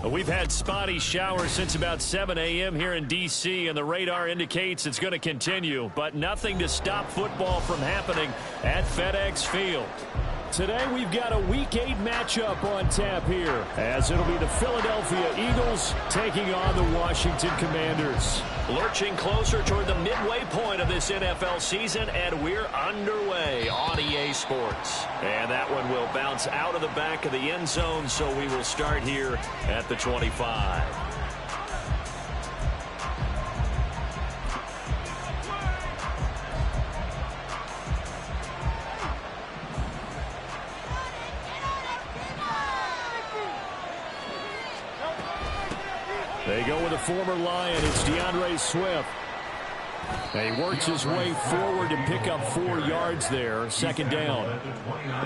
We've had spotty showers since about 7 a.m. here in D.C., and the radar indicates it's going to continue, but nothing to stop football from happening at FedEx Field. Today we've got a Week 8 matchup on tap here, as it'll be the Philadelphia Eagles taking on the Washington Commanders. Lurching closer toward the midway point of this NFL season, and we're underway on EA Sports. And that one will bounce out of the back of the end zone, so we will start here at the 25. They go with a former Lion. It's DeAndre Swift. And he works his way forward to pick up 4 yards there. Second down.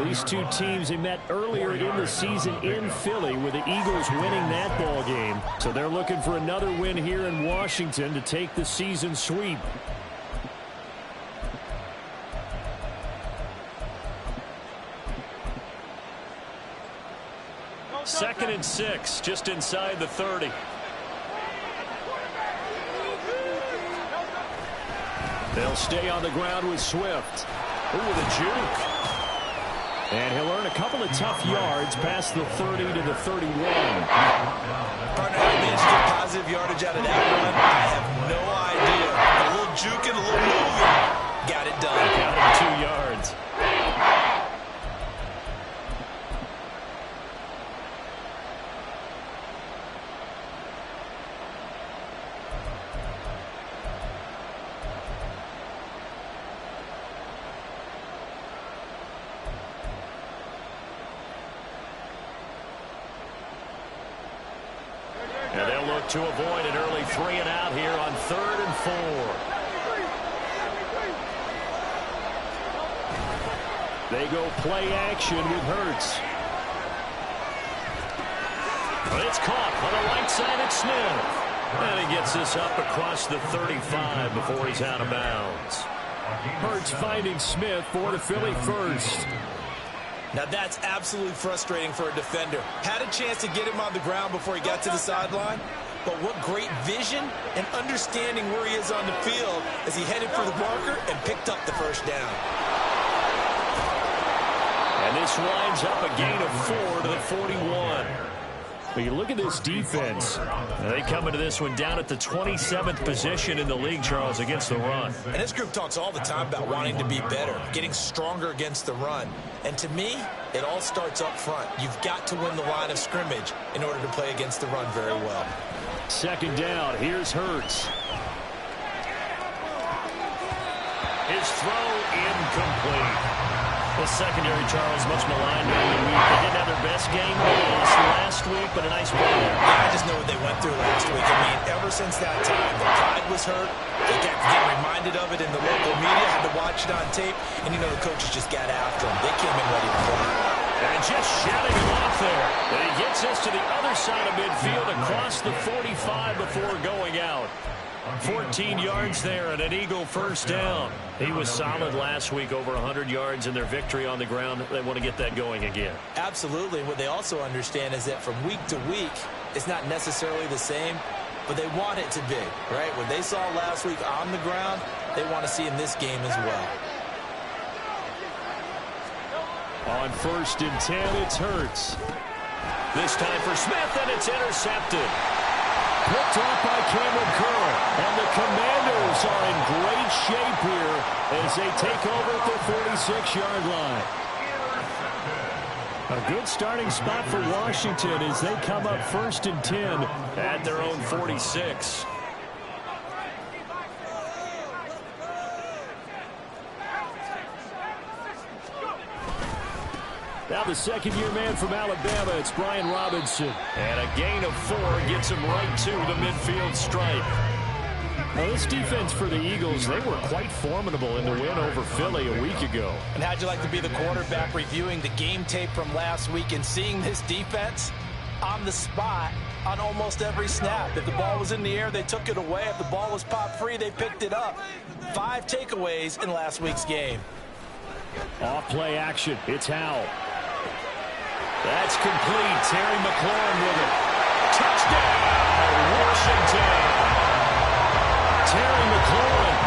These two teams, they met earlier in the season in Philly with the Eagles winning that ball game. So they're looking for another win here in Washington to take the season sweep. Second and 6, just inside the 30. They'll stay on the ground with Swift. Ooh, with a juke. And he'll earn a couple of tough yards past the 30 to the 31. Partner, how managed to get positive yardage out of that one, I have no idea. A little juke and a little moving. Got it done. Got him 2 yards. And they'll look to avoid an early 3 and out here on 3rd and 4. They go play action with Hurts. It's caught on the right side at Smith. And he gets this up across the 35 before he's out of bounds. Hurts finding Smith for the Philly first. Now that's absolutely frustrating for a defender. Had a chance to get him on the ground before he got to the sideline, but what great vision and understanding where he is on the field as he headed for the marker and picked up the first down. And this winds up a gain of 4 to the 41. But you look at this defense. They come into this one down at the 27th position in the league, Charles, against the run. And this group talks all the time about wanting to be better, getting stronger against the run. And to me, it all starts up front. You've got to win the line of scrimmage in order to play against the run very well. Second down. Here's Hurts. His throw incomplete. The secondary, Charles, much maligned during the week. They didn't have their best game. They lost last week, but a nice play there. I just know what they went through last week. I mean, ever since that time, their pride was hurt. They kept getting reminded of it in the local media, had to watch it on tape, and you know the coaches just got after them. They came in ready to play. And just shouting him off there. And he gets us to the other side of midfield across the 45 before going out. 14 yards there and an Eagle first down. He was solid last week, over 100 yards in their victory on the ground. They want to get that going again. Absolutely. What they also understand is that from week to week, it's not necessarily the same, but they want it to be, right? What they saw last week on the ground, they want to see in this game as well. On 1st and 10, it's Hurts. This time for Smith, and it's intercepted. Picked off by Cameron Curl. And the Commanders are in great shape here as they take over at their 46-yard line. A good starting spot for Washington as they come up 1st and 10 at their own 46. Now the second-year man from Alabama, it's Brian Robinson. And a gain of 4 gets him right to the midfield stripe. Now this defense for the Eagles, they were quite formidable in the win over Philly a week ago. And how'd you like to be the quarterback reviewing the game tape from last week and seeing this defense on the spot on almost every snap? If the ball was in the air, they took it away. If the ball was popped free, they picked it up. 5 takeaways in last week's game. Off play action. It's Howell. That's complete. Terry McLaurin with it. Touchdown, Washington. Terry McLaurin,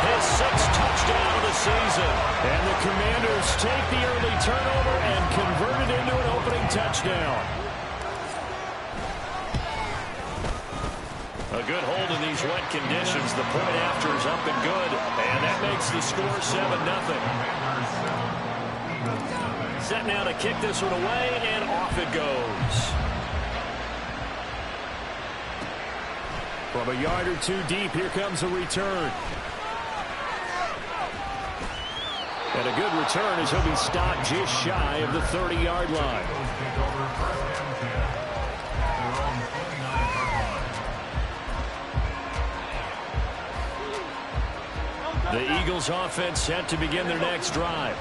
his 6th touchdown of the season. And the Commanders take the early turnover and convert it into an opening touchdown. A good hold in these wet conditions. The point after is up and good. And that makes the score 7-0. Set now to kick this one away, and off it goes. From a yard or two deep, here comes a return. And a good return as he'll be stopped just shy of the 30-yard line. The Eagles offense set to begin their next drive.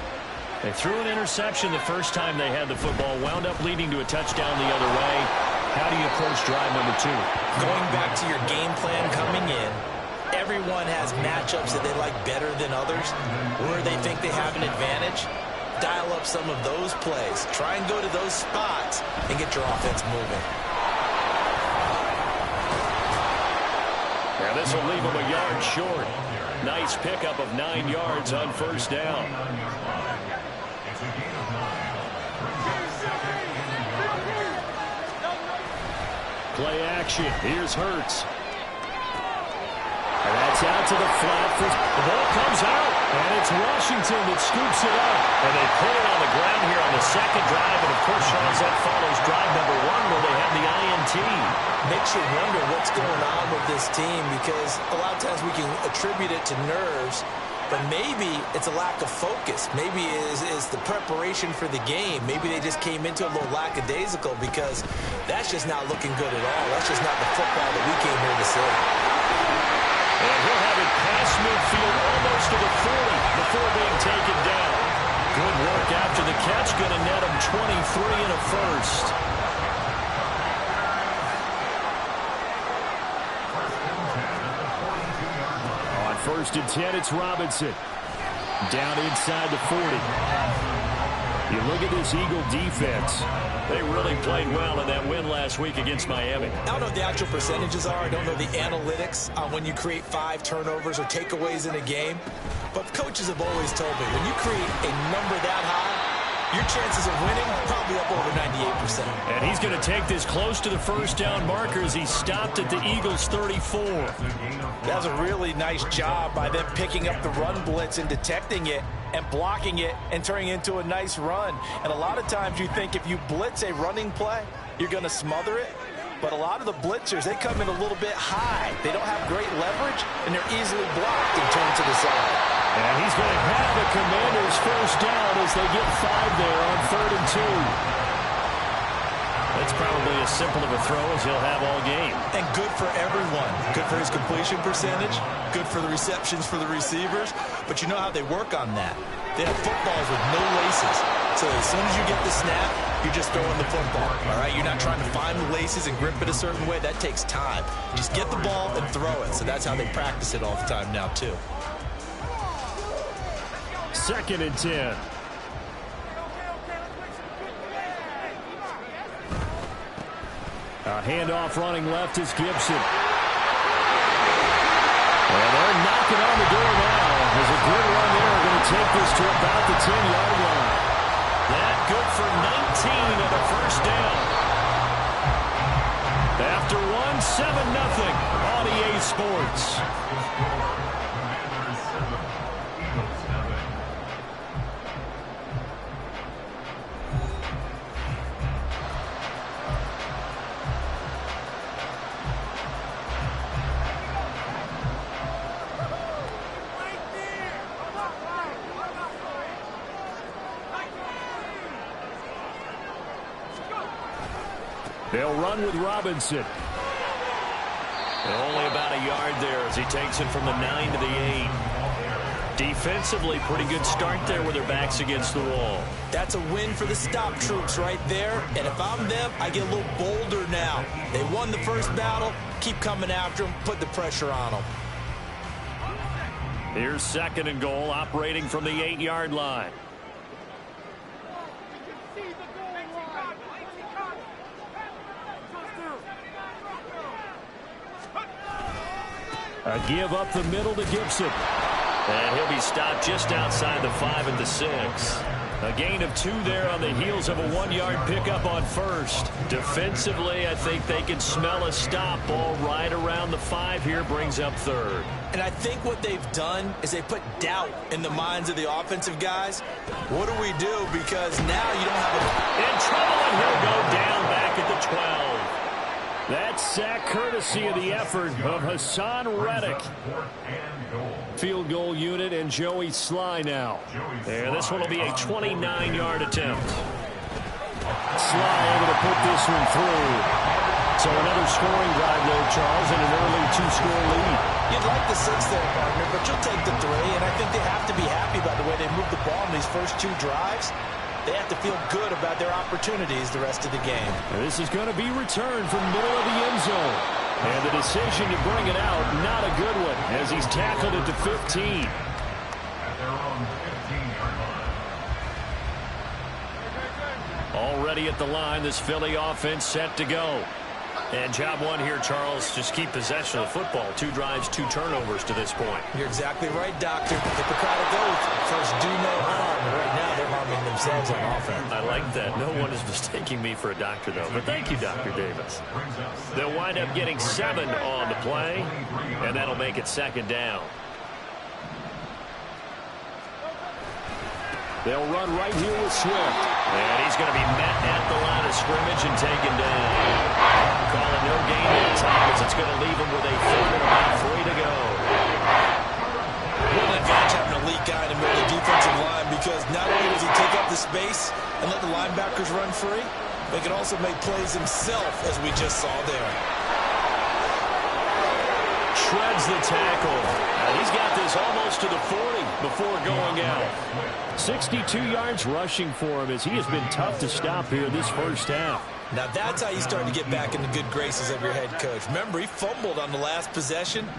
They threw an interception the first time they had the football, wound up leading to a touchdown the other way. How do you approach drive number 2? Going back to your game plan coming in, everyone has matchups that they like better than others, where they think they have an advantage. Dial up some of those plays. Try and go to those spots and get your offense moving. Now this will leave them a yard short. Nice pickup of 9 yards on first down. Play action. Here's Hurts. And that's out to the flat. The ball comes out, and it's Washington that scoops it up. And they put it on the ground here on the second drive. And, of course, Sean, that follows drive number 1 where they have the INT. Makes you wonder what's going on with this team, because a lot of times we can attribute it to nerves, but maybe it's a lack of focus. Maybe it's the preparation for the game. Maybe they just came into a little lackadaisical, because that's just not looking good at all. That's just not the football that we came here to see. And he'll have it past midfield almost to the 40 before being taken down. Good work after the catch. Going to net him 23 and a first. On 1st and 10, it's Robinson. Down inside the 40. You look at this Eagle defense. They really played well in that win last week against Miami. I don't know what the actual percentages are. I don't know the analytics on when you create 5 turnovers or takeaways in a game. But coaches have always told me, when you create a number that high, your chances of winning probably up over 98%. And he's going to take this close to the first down marker as he stopped at the Eagles' 34. That was a really nice job by them picking up the run blitz and detecting it and blocking it and turning it into a nice run. And a lot of times you think if you blitz a running play, you're going to smother it. But a lot of the blitzers, they come in a little bit high. They don't have great leverage, and they're easily blocked and turned to the side. And he's going to have the Commanders first down as they get 5 there on 3rd and 2. That's probably as simple of a throw as he'll have all game. And good for everyone. Good for his completion percentage. Good for the receptions for the receivers. But you know how they work on that. They have footballs with no laces. So as soon as you get the snap, you're just throwing the football. All right? You're not trying to find the laces and grip it a certain way. That takes time. Just get the ball and throw it. So that's how they practice it all the time now, too. 2nd and 10. A handoff running left is Gibson. And they're knocking on the door now. There's a good run there. Going to take this to about the 10-yard line. That good for 19 of the first down. After 7-0 on EA Sports. They'll run with Robinson. And only about a yard there as he takes it from the 9 to the 8. Defensively, pretty good start there with their backs against the wall. That's a win for the stop troops right there. And if I'm them, I get a little bolder now. They won the first battle. Keep coming after them. Put the pressure on them. Here's 2nd and goal, operating from the 8-yard line. A give up the middle to Gibson. And he'll be stopped just outside the 5 at the 6. A gain of 2 there on the heels of a 1-yard pickup on first. Defensively, I think they can smell a stop. Ball right around the 5 here, brings up 3rd. And I think what they've done is they put doubt in the minds of the offensive guys. What do we do? Because now you don't have a... In trouble, and he'll go down back at the 12. That sack courtesy of the effort of Hassan Reddick. Field goal unit and Joey Sly now. And this one will be a 29-yard attempt. Sly able to put this one through. So another scoring drive there, Charles, and an early 2-score lead. You'd like the 6 there, partner, but you'll take the 3, and I think they have to be happy by the way they moved the ball in these first 2 drives. They have to feel good about their opportunities the rest of the game. And this is going to be returned from middle of the end zone. And the decision to bring it out, not a good one, as he's tackled at the 15. Already at the line, this Philly offense set to go. And job one here, Charles, just keep possession of the football. 2 drives, 2 turnovers to this point. You're exactly right, Doctor. Hippocratic oath. First, do no harm. Right now, they're harming themselves on offense. I like that. No one is mistaking me for a doctor, though. But thank you, Dr. Davis. They'll wind up getting 7 on the play, and that'll make it 2nd down. They'll run right here with Swift. And he's going to be met at the line of scrimmage and taken down. Calling no gain that time as it's going to leave him with a 3rd and about 3 to go. Real advantage having an elite guy in the middle of the defensive line because not only does he take up the space and let the linebackers run free, but he can also make plays himself, as we just saw there. Shreds the tackle. And he's got this almost to the 40 before going out. 62 yards rushing for him as he has been tough to stop here this first half. Now that's how you start to get back in the good graces of your head coach. Remember, he fumbled on the last possession.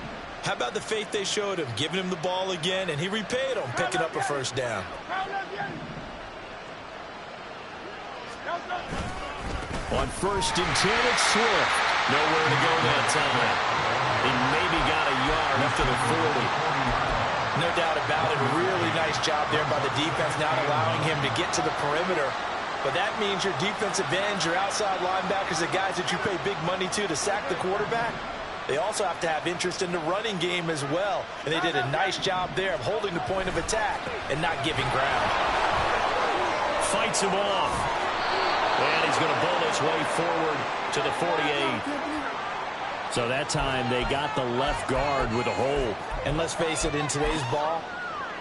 How about the faith they showed him, giving him the ball again, and he repaid them, picking up a 1st down. On 1st and 10, it's Swift. Nowhere to go that time. He maybe got a yard up to the 40. No doubt about it. Really nice job there by the defense, not allowing him to get to the perimeter. But that means your defensive ends, your outside linebackers, the guys that you pay big money to sack the quarterback, they also have to have interest in the running game as well. And they did a nice job there of holding the point of attack and not giving ground. Fights him off. And he's going to bowl his way forward to the 48. So that time they got the left guard with a hold. And let's face it, in today's ball,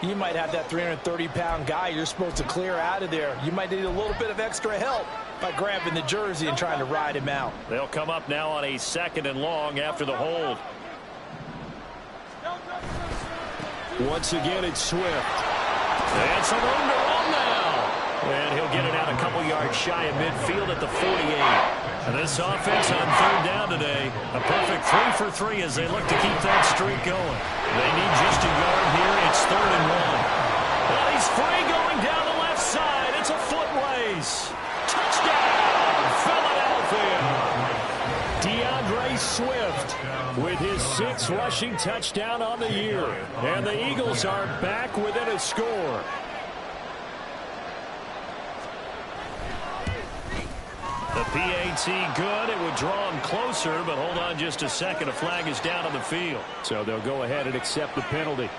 you might have that 330-pound guy you're supposed to clear out of there. You might need a little bit of extra help by grabbing the jersey and trying to ride him out. They'll come up now on a 2nd and long after the hold. Once again, it's Swift. And some room to run now. And he'll get it out a couple yards shy of midfield at the 48. And this offense on 3rd down today, a perfect 3 for 3 as they look to keep that streak going. They need just a yard here. It's 3rd and 1. Well, he's free going down the left side. It's a foot race. Touchdown, Philadelphia. DeAndre Swift with his 6th rushing touchdown on the year. And the Eagles are back within a score. The PAT good. It would draw him closer, but hold on just a second. A flag is down on the field. So they'll go ahead and accept the penalty.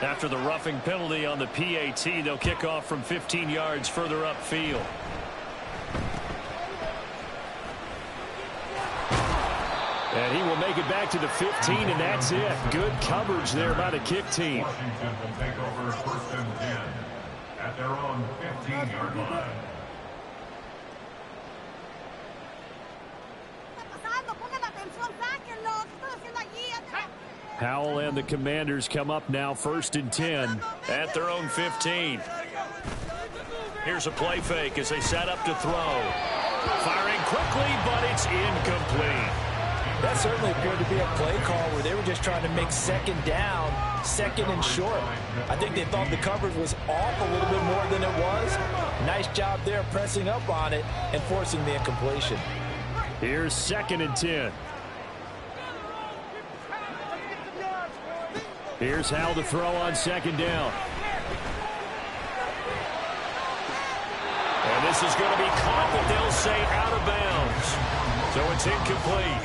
After the roughing penalty on the PAT, they'll kick off from 15 yards further upfield. And he will make it back to the 15, and that's it. Good coverage there by the kick team. Washington will take over 1st and 10 at their own 15-yard line. Howell and the Commanders come up now 1st and 10 at their own 15. Here's a play fake as they set up to throw. Firing quickly, but it's incomplete. That certainly appeared to be a play call where they were just trying to make 2nd down second and short. I think they thought the coverage was off a little bit more than it was. Nice job there pressing up on it and forcing the incompletion. Here's 2nd and 10. Here's Howell to throw on 2nd down. And this is going to be caught, but they'll say out of bounds. So it's incomplete.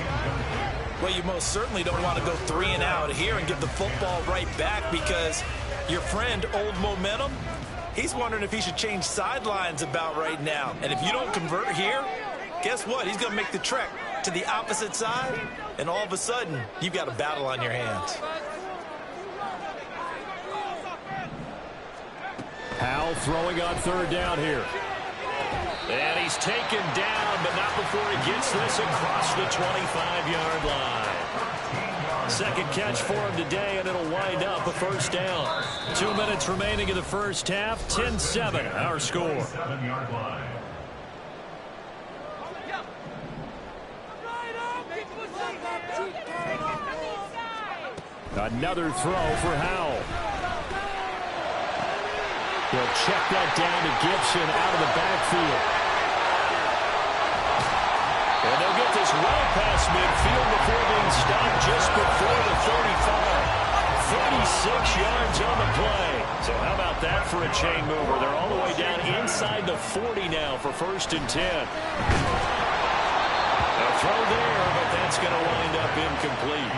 Well, you most certainly don't want to go 3 and out here and give the football right back, because your friend, Old Momentum, he's wondering if he should change sidelines about right now. And if you don't convert here, guess what? He's going to make the trek to the opposite side, and all of a sudden, you've got a battle on your hands. Howell throwing on 3rd down here. And he's taken down, but not before he gets this across the 25-yard line. Second catch for him today, and it'll wind up a 1st down. 2 minutes remaining in the first half. 10-7, our score. 7-yard line. Another throw for Howell. He'll check that down to Gibson out of the backfield. And they'll get this well past midfield before being stopped just before the 35. 36 yards on the play. So how about that for a chain mover? They're all the way down inside the 40 now for 1st and 10. A throw there, but that's going to wind up incomplete.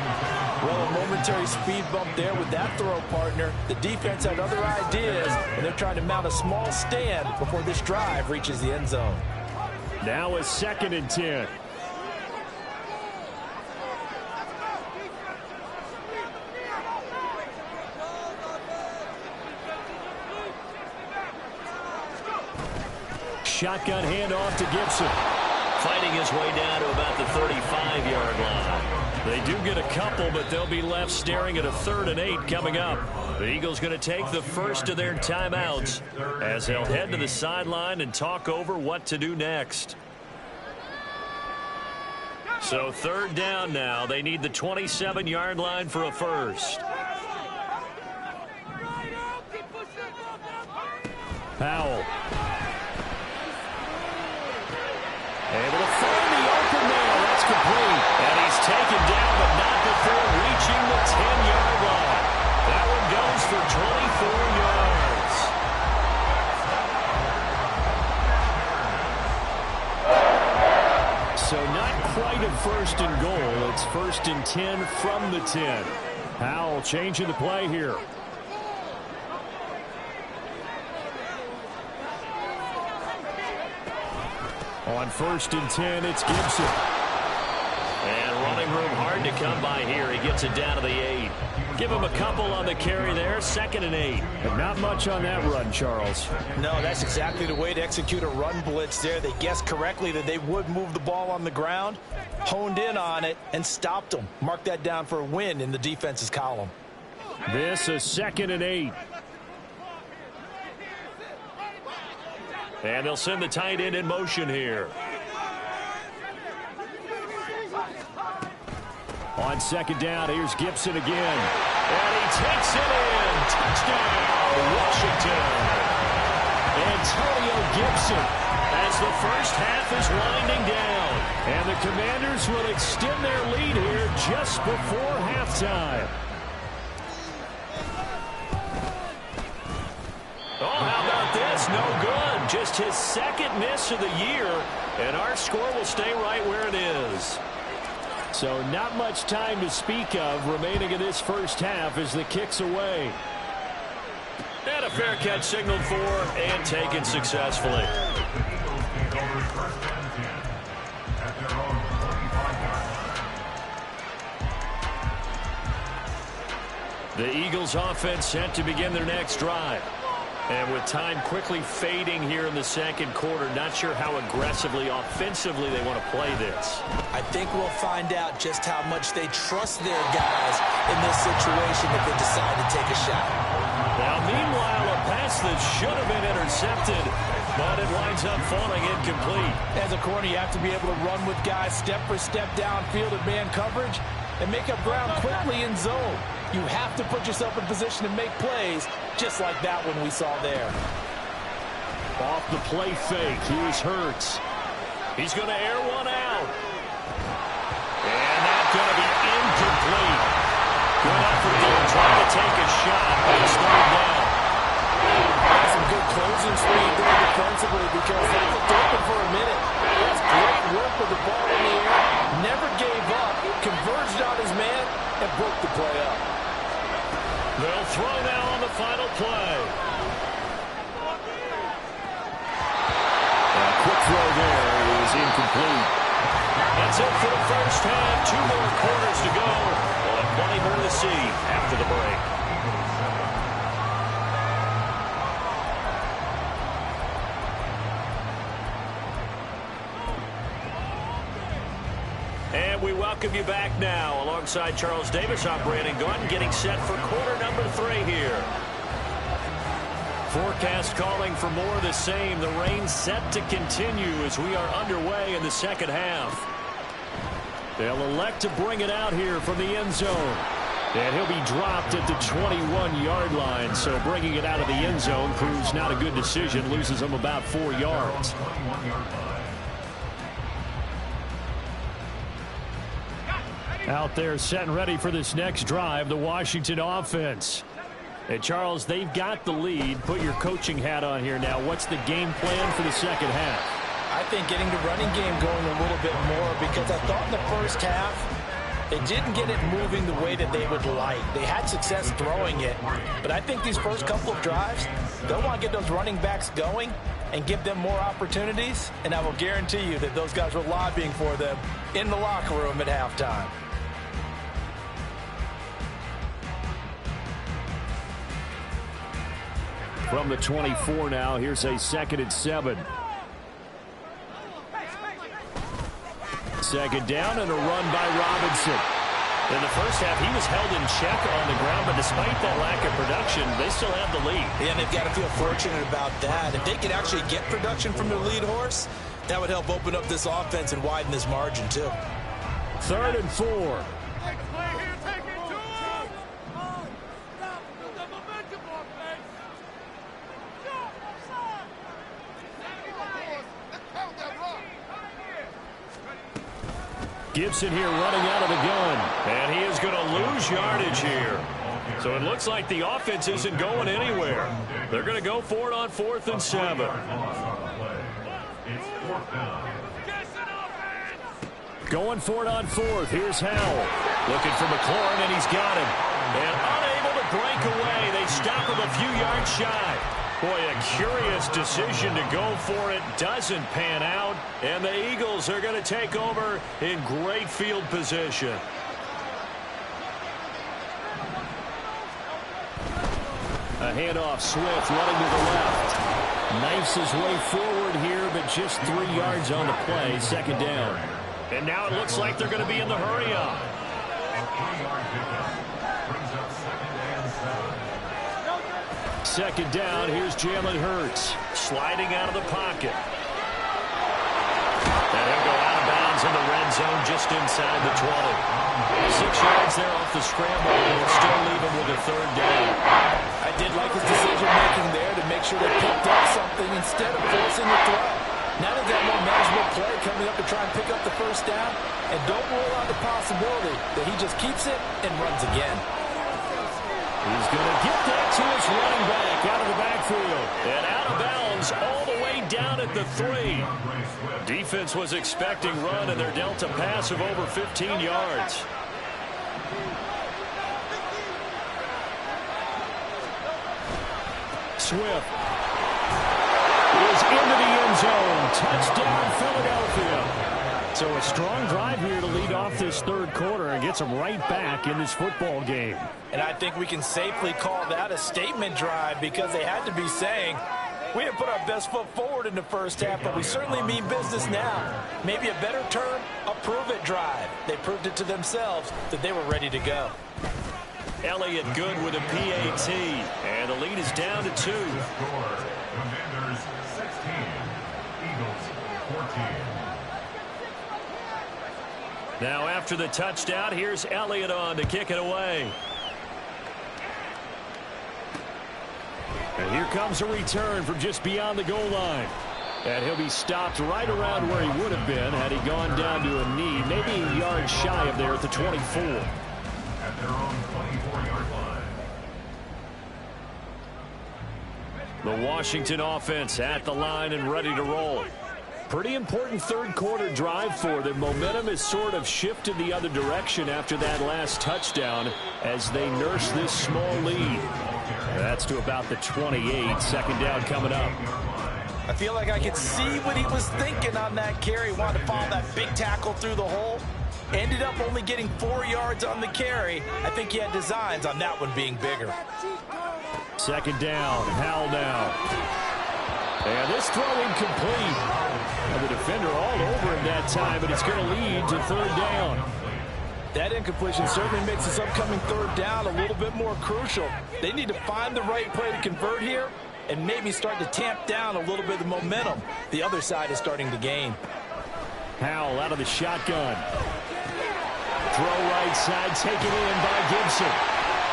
Well, a momentary speed bump there with that throw, partner. The defense had other ideas, and they're trying to mount a small stand before this drive reaches the end zone. Now a 2nd and 10. Shotgun handoff to Gibson. Fighting his way down to about the 35-yard line. They do get a couple, but they'll be left staring at a 3rd and 8 coming up. The Eagles going to take the first of their timeouts as they'll head to the sideline and talk over what to do next. So 3rd down now. They need the 27-yard line for a first. Howell. Able to find the open man. That's complete. And he's taken down, but not before reaching the 10-yard line. That one goes for 24 yards. So not quite a 1st and goal. It's 1st and 10 from the 10. Howell changing the play here. On 1st and 10, it's Gibson. And running room hard to come by here. He gets it down to the 8. Give him a couple on the carry there. 2nd and 8. But not much on that run, Charles. No, that's exactly the way to execute a run blitz there. They guessed correctly that they would move the ball on the ground, honed in on it, and stopped them. Mark that down for a win in the defense's column. This is 2nd and 8. And they'll send the tight end in motion here. On 2nd down, here's Gibson again. And he takes it in. Touchdown, Washington. Antonio Gibson as the first half is winding down. And the Commanders will extend their lead here just before halftime. Oh, how about this? No good. Just his 2nd miss of the year, and our score will stay right where it is. So not much time to speak of remaining in this first half as the kick's away. And a fair catch signaled for and taken successfully. The Eagles offense set to begin their next drive. And with time quickly fading here in the 2nd quarter, not sure how aggressively, offensively they want to play this. I think we'll find out just how much they trust their guys in this situation if they decide to take a shot. Now, meanwhile, a pass that should have been intercepted, but it winds up falling incomplete. As a corner, you have to be able to run with guys step for step downfield at man coverage and make up ground quickly in zone. You have to put yourself in position to make plays, just like that one we saw there. Off the play fake, here's Hurts. He's going to air one out. And that's going to be incomplete. Good effort there, trying to take a shot, but it's third down. That's some good closing speed there defensively because that looked open for a minute. That's great work with the ball in the air. Never gave up, converged on his man, and broke the play up. They'll throw now on the final play. A quick throw there is incomplete. That's it for the first half. 2 more quarters to go. We'll have plenty more to see after the break. And we welcome you back now. Alongside Charles Davis, I'm Brandon Gaudin, getting set for quarter number 3 here. Forecast calling for more of the same. The rain set to continue as we are underway in the second half. They'll elect to bring it out here from the end zone. And he'll be dropped at the 21-yard line. So bringing it out of the end zone proves not a good decision. Loses him about 4 yards. Out there set and ready for this next drive, the Washington offense. And Charles, they've got the lead. Put your coaching hat on here now. What's the game plan for the second half? I think getting the running game going a little bit more because I thought in the first half they didn't get it moving the way that they would like. They had success throwing it, but I think these first couple of drives, they'll want to get those running backs going and give them more opportunities, and I will guarantee you that those guys were lobbying for them in the locker room at halftime. From the 24 now, here's a 2nd and 7. Second down and a run by Robinson. In the first half, he was held in check on the ground, but despite that lack of production, they still have the lead. Yeah, and they've got to feel fortunate about that. If they could actually get production from their lead horse, that would help open up this offense and widen this margin, too. 3rd and 4. Gibson here running out of the gun. And he is going to lose yardage here. So it looks like the offense isn't going anywhere. They're going to go for it on 4th and 7. Going for it on 4th. Here's Howell. Looking for McLaurin, and he's got him. And unable to break away. They stop him a few yards shy. Boy, a curious decision to go for it. Doesn't pan out. And the Eagles are going to take over in great field position. A handoff, Swift running to the left. Knifes his way forward here, but just 3 yards on the play. 2nd down. And now it looks like they're going to be in the hurry-up. Second down, here's Jalen Hurts. Sliding out of the pocket. And he'll go out of bounds in the red zone just inside the 20. 6 yards there off the scramble, and will still leave him with a 3rd down. I did like his decision-making there to make sure they picked up something instead of forcing the throw. Now they've got more manageable play coming up to try and pick up the 1st down, and don't rule out the possibility that he just keeps it and runs again. He's going to get that to his running back out of the backfield. And out of bounds all the way down at the 3. Defense was expecting run, and they're dealt a pass of over 15 yards. Swift is into the end zone. Touchdown, Philadelphia. So a strong drive here to lead off this 3rd quarter and gets them right back in this football game. And I think we can safely call that a statement drive because they had to be saying, we didn't put our best foot forward in the first half, but we certainly mean business now. Maybe a better term, a prove-it drive. They proved it to themselves that they were ready to go. Elliott good with a PAT, and the lead is down to 2. Commanders 16, Eagles 14. Now after the touchdown, here's Elliott on to kick it away. Here comes a return from just beyond the goal line. And he'll be stopped right around where he would have been had he gone down to a knee, maybe a yard shy of there at the 24. At their own 24-yard line. The Washington offense at the line and ready to roll. Pretty important third quarter drive for them. Momentum has sort of shifted the other direction after that last touchdown as they nurse this small lead. That's to about the 28. Second down coming up. I feel like I could see what he was thinking on that carry. Wanted to follow that big tackle through the hole. Ended up only getting 4 yards on the carry. I think he had designs on that one being bigger. Second down. Howell now. And this throw incomplete. And the defender all over him that time, but it's going to lead to third down. That incompletion certainly makes this upcoming third down a little bit more crucial. They need to find the right play to convert here and maybe start to tamp down a little bit of the momentum the other side is starting to gain. Howell out of the shotgun. Throw right side, taken in by Gibson.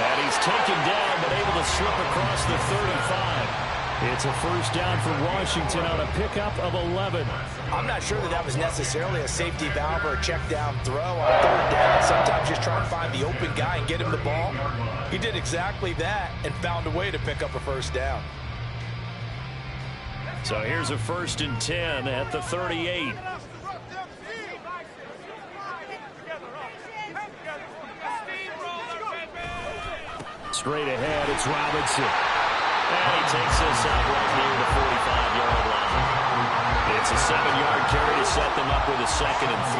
And he's taken down, but able to slip across the 35. It's a first down for Washington on a pickup of 11. I'm not sure that was necessarily a safety valve or a check down throw on third down. Sometimes just try to find the open guy and get him the ball. He did exactly that and found a way to pick up a first down. So here's a 1st and 10 at the 38. Straight ahead, it's Robinson. And he takes this out right near the 45-yard line. It's a 7-yard carry to set them up with a 2nd and 3.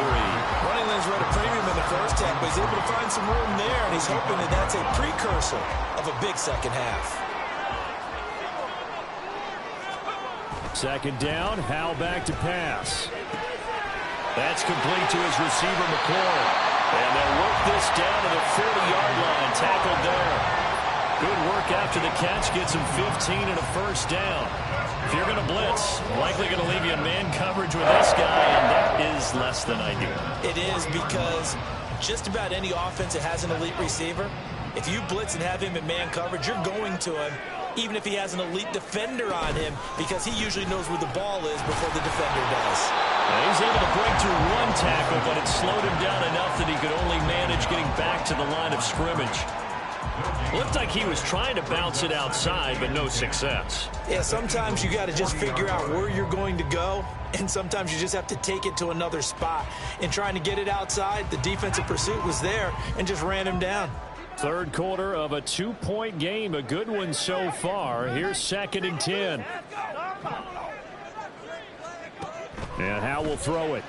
Running lanes were at a premium in the first half, but he's able to find some room there, and he's hoping that that's a precursor of a big second half. Second down, Howell back to pass. That's complete to his receiver, McCord. And they'll work this down to the 40-yard line, tackled there. Good work after the catch, gets him 15 and a first down. If you're going to blitz, likely going to leave you in man coverage with this guy, and that is less than ideal. It is, because just about any offense that has an elite receiver, if you blitz and have him in man coverage, you're going to him, even if he has an elite defender on him, because he usually knows where the ball is before the defender does. Well, he's able to break through one tackle, but it slowed him down enough that he could only manage getting back to the line of scrimmage. Looked like he was trying to bounce it outside, but no success. Yeah, sometimes you got to just figure out where you're going to go, and sometimes you just have to take it to another spot. In trying to get it outside, the defensive pursuit was there and just ran him down. Third quarter of a 2-point game, a good one so far. Here's 2nd and 10. And Howell will throw it.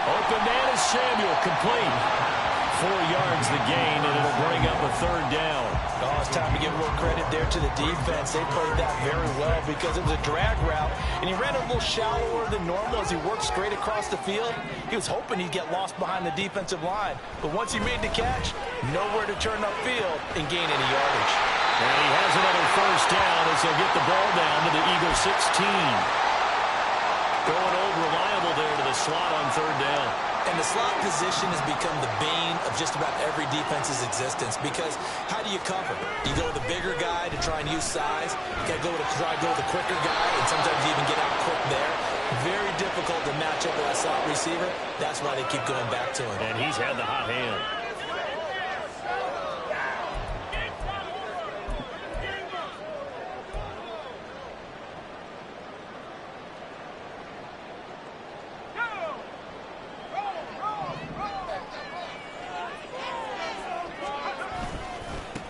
Open man is Samuel, complete. 4 yards the gain, and it'll bring up a third down. Oh, it's time to give a little credit there to the defense. They played that very well because it was a drag route, and he ran a little shallower than normal as he worked straight across the field. He was hoping he'd get lost behind the defensive line, but once he made the catch, nowhere to turn upfield and gain any yardage. And he has another first down as they'll get the ball down to the Eagle 16. Going old reliable there to the slot on third down. And the slot position has become the bane of just about every defense's existence, because how do you cover? Do you go with the bigger guy to try and use size? You got to try to go with the quicker guy, and sometimes you even get out quick there. Very difficult to match up with a slot receiver. That's why they keep going back to him. And he's had the hot hand.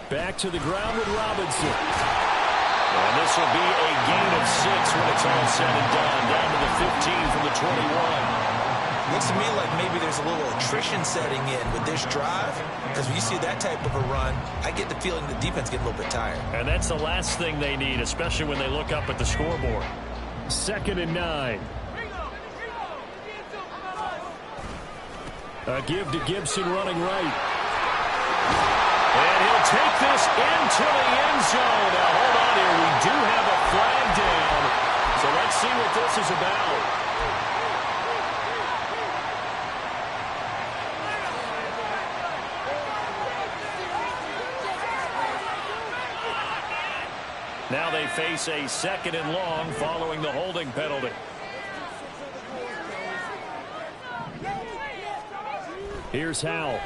Back to the ground with Robinson. And this will be a gain of 6 when it's all said and done. Down to the 15 from the 21. Looks to me like maybe there's a little attrition setting in with this drive, because when you see that type of a run, I get the feeling the defense gets a little bit tired. And that's the last thing they need, especially when they look up at the scoreboard. 2nd and 9. A give to Gibson running right. And he'll take this into the end zone. Now, hold on here. We do have a flag down. So let's see what this is about. Now they face a 2nd and long following the holding penalty. Here's Howell.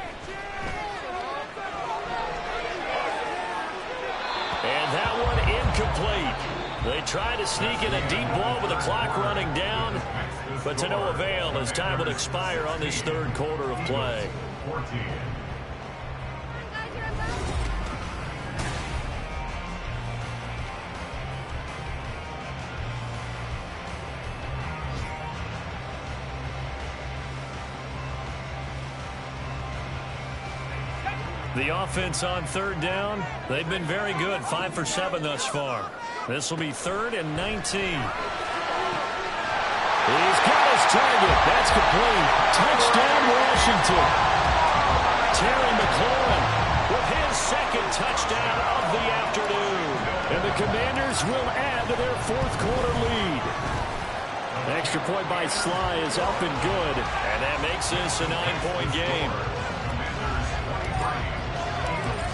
And that one incomplete. They try to sneak in a deep ball with the clock running down, but to no avail as time will expire on this 3rd quarter of play. 14. The offense on 3rd down, they've been very good, 5 for 7 thus far. This will be 3rd and 19. He's got his target. That's complete. Touchdown, Washington. Terry McLaurin with his 2nd touchdown of the afternoon. And the Commanders will add to their 4th quarter lead. Extra point by Sly is up and good. And that makes this a 9-point game.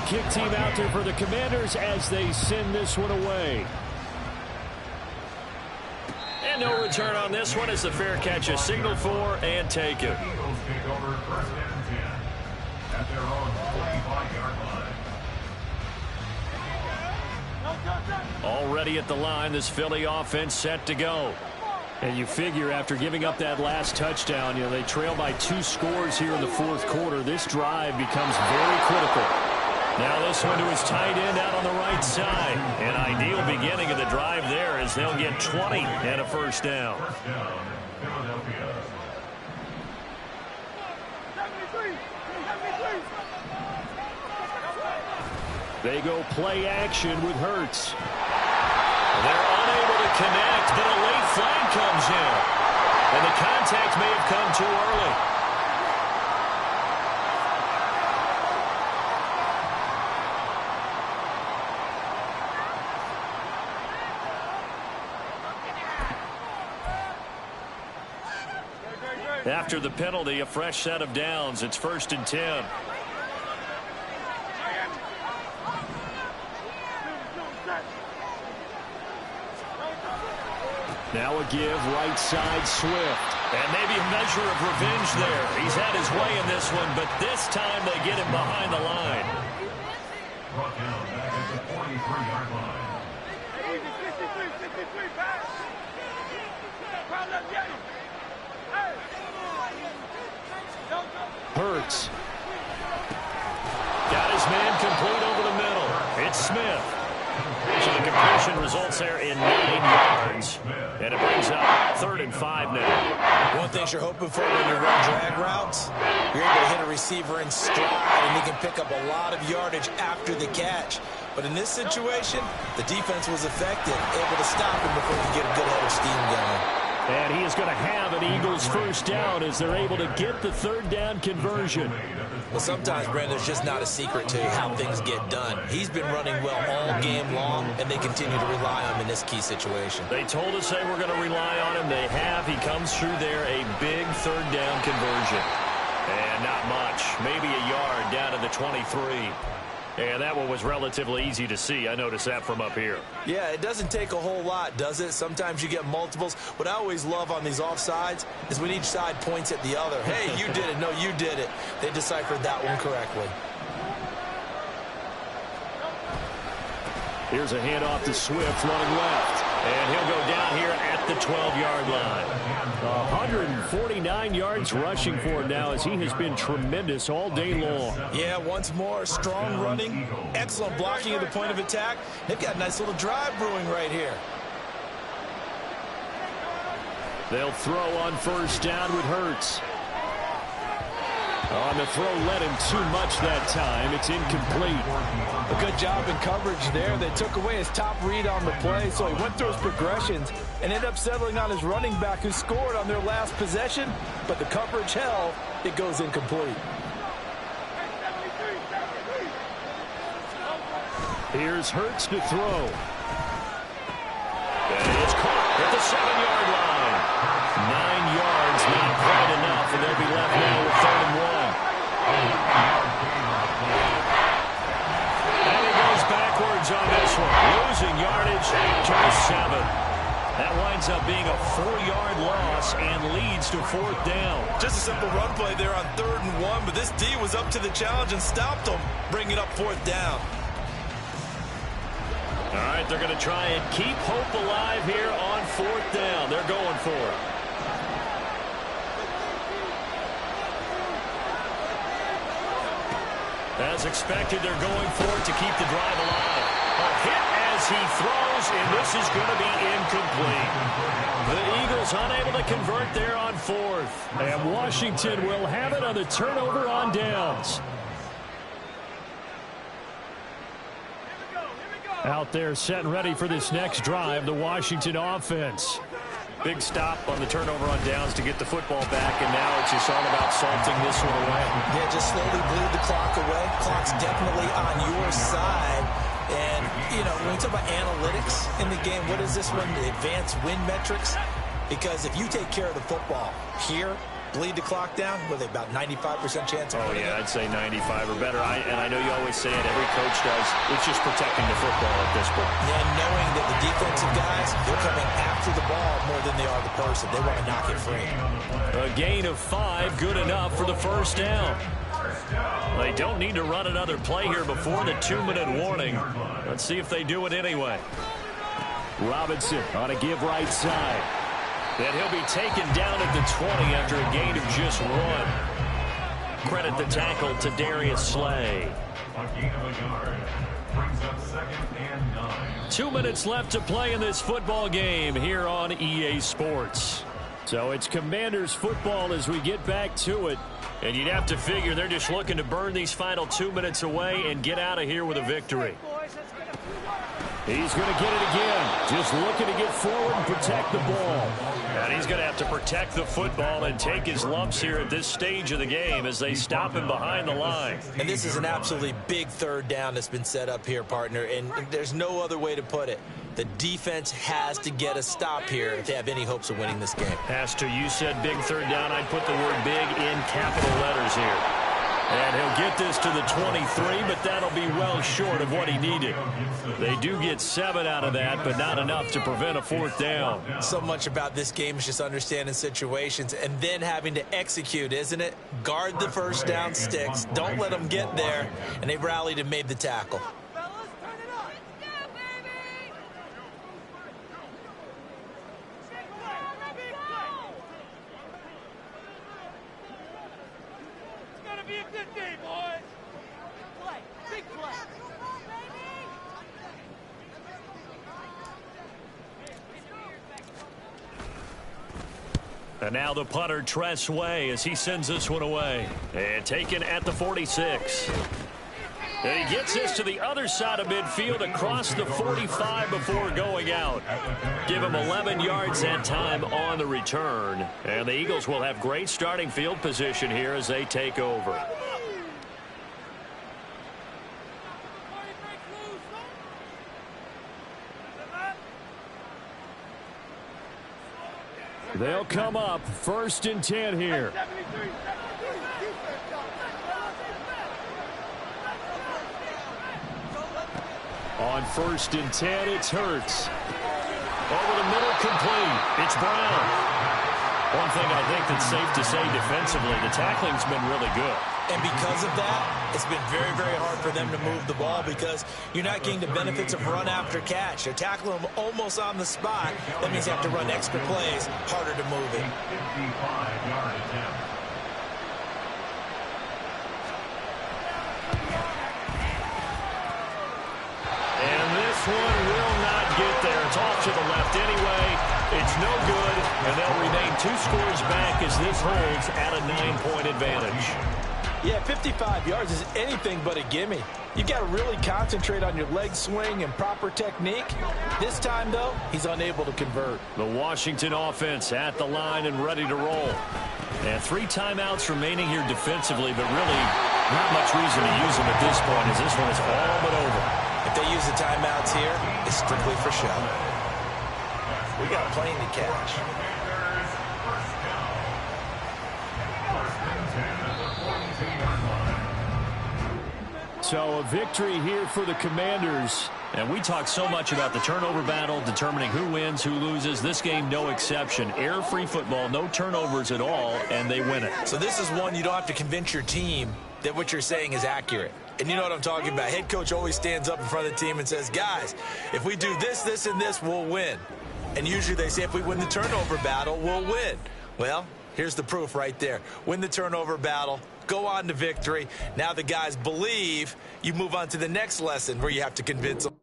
Kick team out there for the Commanders as they send this one away. And no return on this one as the fair catch is signaled for and taken. Eagles take over 1st and 10 at their own 45-yard line. Already at the line, this Philly offense set to go. And you figure after giving up that last touchdown, they trail by 2 scores here in the 4th quarter. This drive becomes very critical. Now this one to his tight end out on the right side. An ideal beginning of the drive there as they'll get 20 and a 1st down. 1st down, Philadelphia. They go play action with Hurts. They're unable to connect, but a late flag comes in. And the contact may have come too early. After the penalty, a fresh set of downs. It's 1st and 10. Now a give, right side, Swift. And maybe a measure of revenge there. He's had his way in this one, but this time they get him behind the line. Brought down back at the 43-yard line. Hurts. Got his man complete over the middle. It's Smith. So the completion results there in 9 yards. And it brings up 3rd and 5 now. One thing you're hoping for when you run drag routes, you're able to hit a receiver in stride, and he can pick up a lot of yardage after the catch. But in this situation, the defense was effective, able to stop him before he could get a good head of steam going. And he is going to have an Eagles 1st down as they're able to get the 3rd down conversion. Well, sometimes, Brandon, there's just not a secret to how things get done. He's been running well all game long, and they continue to rely on him in this key situation. They told us they were going to rely on him. They have. He comes through there, a big 3rd down conversion. And not much. Maybe a yard down to the 23. And that one was relatively easy to see. I noticed that from up here. Yeah, it doesn't take a whole lot, does it? Sometimes you get multiples. What I always love on these offsides is when each side points at the other. Hey, you did it. No, you did it. They deciphered that one correctly. Here's a handoff to Swift running left. And he'll go down here at the 12-yard line. 149 yards rushing for him now as he has been tremendous all day long. Yeah, once more, strong running, excellent blocking at the point of attack. They've got a nice little drive brewing right here. They'll throw on 1st down with Hurts. On the throw led him too much that time. It's incomplete. A good job in coverage there. They took away his top read on the play, so he went through his progressions and ended up settling on his running back who scored on their last possession, but the coverage held. It goes incomplete. Here's Hurts to throw. And it's caught at the 7-yard line. 9 yards, not quite enough, and they'll be left now with 3rd and 1. And he goes backwards on this one. losing yardage to the 7. That winds up being a 4-yard loss and leads to 4th down. Just a simple run play there on 3rd and 1, but this D was up to the challenge and stopped them, bringing up 4th down. All right, they're going to try and keep hope alive here on 4th down. They're going for it. As expected, they're going for it to keep the drive alive. A hit as he throws, and this is going to be incomplete. The Eagles unable to convert there on 4th. And Washington will have it on the turnover on downs. Out there set and ready for this next drive, the Washington offense. Big stop on the turnover on downs to get the football back, and now it's just all about salting this one away. Yeah, just slowly bleed the clock away. Clock's definitely on your side. And, you know, when we talk about analytics in the game, what is this one? The advanced win metrics? Because if you take care of the football here, bleed the clock down, with about 95% chance of winning. Oh, yeah, I'd say 95 or better. And I know you always say it, every coach does. It's just protecting the football at this point. And knowing that the defensive guys, they're coming after the ball more than they are the person. They want to knock it free. A gain of 5, good enough for the 1st down. They don't need to run another play here before the 2-minute warning. Let's see if they do it anyway. Robinson on a give right side. And he'll be taken down at the 20 after a gain of just 1. Credit the tackle to Darius Slay. A gain of a yard. Brings up 2nd and 9. 2 minutes left to play in this football game here on EA Sports. So it's Commanders football as we get back to it. And you'd have to figure they're just looking to burn these final 2 minutes away and get out of here with a victory. He's going to get it again. Just looking to get forward and protect the ball. And he's going to have to protect the football and take his lumps here at this stage of the game as they stop him behind the line. And this is an absolutely big 3rd down that's been set up here, partner. And there's no other way to put it. The defense has to get a stop here if they have any hopes of winning this game. Has to. You said big 3rd down. I'd put the word big in capital letters here. And he'll get this to the 23, but that'll be well short of what he needed. They do get 7 out of that, but not enough to prevent a 4th down. So much about this game is just understanding situations and then having to execute, isn't it? Guard the 1st down sticks. Don't let them get there. And they rallied and made the tackle. And now the punter, Tress Way, as he sends this one away. And taken at the 46. And he gets this to the other side of midfield across the 45 before going out. Give him 11 yards that time on the return. And the Eagles will have great starting field position here as they take over. They'll come up 1st and 10 here. On 1st and 10, it's Hurts. Over the middle, complete. It's Brown. One thing I think that's safe to say defensively, the tackling's been really good. And because of that, it's been very, very hard for them to move the ball because you're not getting the benefits of run after catch. They're tackling them almost on the spot. That means you have to run extra plays, harder to move it. 55-yard attempt. And this one will not get there. It's off to the left anyway. It's no good, and they'll remain 2 scores back as this holds at a 9-point advantage. Yeah, 55 yards is anything but a gimme. You've got to really concentrate on your leg swing and proper technique. This time, though, he's unable to convert. The Washington offense at the line and ready to roll. And 3 timeouts remaining here defensively, but really not much reason to use them at this point as this one is all but over. If they use the timeouts here, it's strictly for show. We got a plane to catch. So a victory here for the Commanders. And we talk so much about the turnover battle, determining who wins, who loses. This game, no exception. Error-free football, no turnovers at all, and they win it. So this is one you don't have to convince your team that what you're saying is accurate. And you know what I'm talking about. Head coach always stands up in front of the team and says, guys, if we do this, this, and this, we'll win. And usually they say if we win the turnover battle, we'll win. Well, here's the proof right there. Win the turnover battle, go on to victory. Now the guys believe. You move on to the next lesson where you have to convince them.